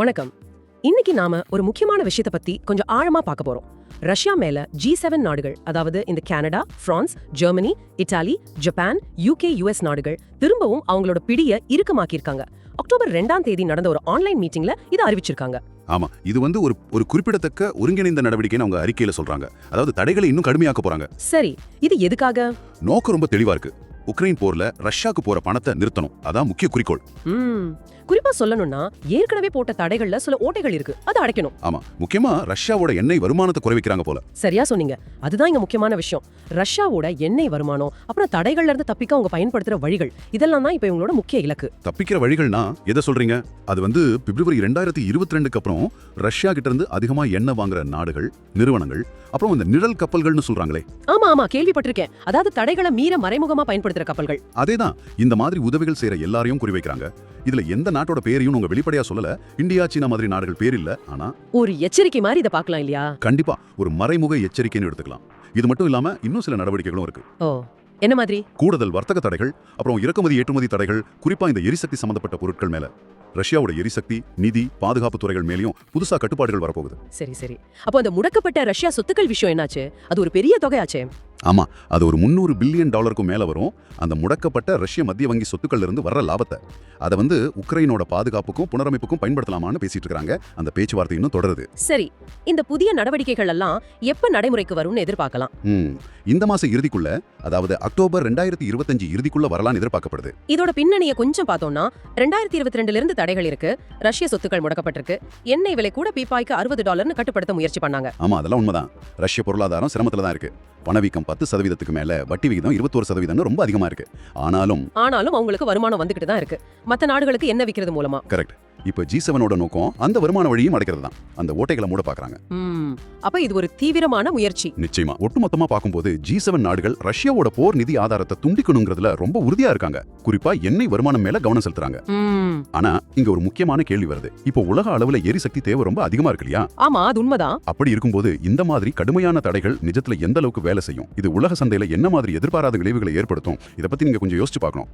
வணக்கம். இன்னைக்கு நாம ஒரு முக்கியமான விஷயத்தை பத்தி கொஞ்சம் ஆழமா பார்க்க போறோம். ரஷ்யா மேல G7 நாடுகள், அதாவது இந்த Canada, France, Germany, Italy, Japan, UK, US நாடுகள் திரும்பவும் அவங்களோட பிடிய இறுக்கமாக்கியிருக்காங்க. அக்டோபர் 2ஆம் தேதி நடந்த ஒரு ஆன்லைன் மீட்டிங்ல இதை அறிவிச்சிருக்காங்க. ஆமா, இது ஒரு குறிப்பிடத்தக்க ஒருங்கிணைந்த நடவடிக்கைன்னு அவங்க அறிக்கையில சொல்றாங்க. அதாவது தடைகளை இன்னும் கடுமையாக்க போறாங்க. சரி, இது எதுக்காக? நோக்கம் ரொம்ப தெளிவா இருக்கு. உக்ரைன் போர்ல ரஷ்யாக்கு போற பணத்தை நிறுத்தணும். அதான் முக்கிய குறிக்கோள். குறிப்பா சொல்லணும்னா ஏற்கனவே போட்ட தடைகள்ல சில ஓட்டைகள் இருக்கு, அதை அடைக்கணும். ஆமா, முக்கியமா ரஷ்யாவோட எண்ணெய் வருமானத்தை குறைவிக்கிறாங்க போல. சரியா சொன்னீங்க. அதுதான் இங்க முக்கியமான விஷயம். ரஷ்யாவோட எண்ணெய் வருமானம், அப்புறம் தடைகள்ல இருந்து தப்பிக்க அவங்க பயன்படுத்துற வழிகள், இதெல்லாம் தான் இப்ப இவங்களோட முக்கிய இலக்கு. தப்பிக்கிற வழிகள்னா எதை சொல்றீங்க? அது பிப்ரவரி 2022க்கு அப்புறம் ரஷ்யா கிட்ட இருந்து அதிகமா எண்ணெய் வாங்குற நாடுகள், நிறுவனங்கள், அப்புறம் இந்த நிழல் கப்பல்கள்னு சொல்றாங்களே. ஆமா கேள்விப்பட்டிருக்கேன். அதாவது தடைகளை மீற மறைமுகமா பயன்படுத்துற கப்பல்கள். அதேதான். இந்த மாதிரி உதவிகள் செய்யற எல்லாரையும் குறிவைக்கிறாங்க. இதுல எந்த நாட்டோட பேரையும் உங்க வெளிப்படையா சொல்லல. இந்தியா, சீனா மாதிரி நாடுகள் பேர் இல்ல. ஆனா ஒரு எச்சரிக்கை மாதிரி இதை பார்க்கலாம் இல்லையா? கண்டிப்பா ஒரு மறைமுக எச்சரிக்கைன்னு எடுத்துக்கலாம். இது மட்டும் இல்லாம இன்னும் சில நடவடிக்கைகளும் இருக்கு. ஓ, என்ன மாதிரி? கூடுதல் வர்த்தக தடைகள், அப்புறம் இறக்குமதி ஏற்றுமதி தடைகள், குறிப்பா இந்த எரிசக்தி சம்பந்தப்பட்ட பொருட்கள் மேல. ரஷ்யாவோட எரிசக்தி, நிதி, பாதுகாப்பு துறைகள் மேலேயும் புதுசா கட்டுப்பாடுகள் வரப்போகுது. சரி. அப்போ அந்த முடக்கப்பட்ட ரஷ்யா சொத்துக்கள் விஷயம் என்னாச்சு? அது ஒரு பெரிய தொகையாச்சே. ஆமா, அது ஒரு $300 பில்லியன் மேல வரும். அந்த முடக்கப்பட்ட ரஷ்ய மத்திய வங்கி சொத்துக்கள்ல இருந்து வர்ற லாபத்தை அதை உக்ரைனோட பாதுகாப்புக்கும் புனரமைப்புக்கும் பயன்படுத்தலாமான்னு பேசிட்டு இருக்காங்க. அந்த பேச்சுவார்த்தை இன்னும் தொடருது. சரி, இந்த புதிய நடவடிக்கைகள் எல்லாம் எப்ப நடைமுறைக்கு வரும்னு எதிர்பார்க்கலாம்? இந்த மாச இறுதிக்குள்ள, அதாவது அக்டோபர் 2025 இறுதிக்குள்ள வரலாம்னு எதிர்பார்க்கப்படுது. இதோட பின்னணியை கொஞ்சம் பார்த்தோம்னா, 2022ல இருந்து தடைகள் இருக்கு, ரஷ்ய சொத்துக்கள் முடக்கப்பட்டிருக்கு, எண்ணெய் விலை கூட பீப்பாய்க்கு $60ன்னு கட்டுப்படுத்த முயற்சி பண்ணாங்க. ஆமா, அதெல்லாம் உண்மைதான். ரஷ்ய பொருளாதாரம் சிரமத்துல தான் இருக்கு. பணவீக்கம் 10% மேல, வட்டி விகிதம் 21% ரொம்ப அதிகமா இருக்கு. ஆனாலும் அவங்களுக்கு வருமானம் வந்துகிட்டு தான் இருக்கு, மத்த நாடுகளுக்கு என்ன விக்கிறது மூலமா. கரெக்ட். இப்ப G7ஓட நோக்கம் அந்த வருமான வழியும் அடைக்கிறது தான். அந்த ஓட்டைகளை மூட பாக்குறாங்க. அப்ப இது ஒரு தீவிரமான முயற்சி. நிச்சயமா. ஒட்டுமொத்தமா பார்க்கும்போது G7 நாடுகள் ரஷ்யாவோட போர் நிதி ஆதாரத்தை துண்டிக்கணுங்கிறதுல ரொம்ப உறுதியா இருக்காங்க. குறிப்பா எண்ணெய் வருமானம் மேல கவனம் செலுத்துறாங்க. ஆனா இங்க ஒரு முக்கியமான கேள்வி வருது. இப்போ உலக அளவுல எரிசக்தி தேவை ரொம்ப அதிகமா இருக்கு இல்லையா? ஆமா, அது உண்மைதான். அப்படி இருக்கும்போது இந்த மாதிரி கடுமையான தடைகள் நிஜத்துல எந்த அளவுக்கு வேலை செய்யும்? இது உலக சந்தையில என்ன மாதிரி எதிர்பாராத விளைவுகளை ஏற்படுத்தும்? இதை பத்தி நீங்க கொஞ்சம் யோசிச்சு பார்க்கணும்.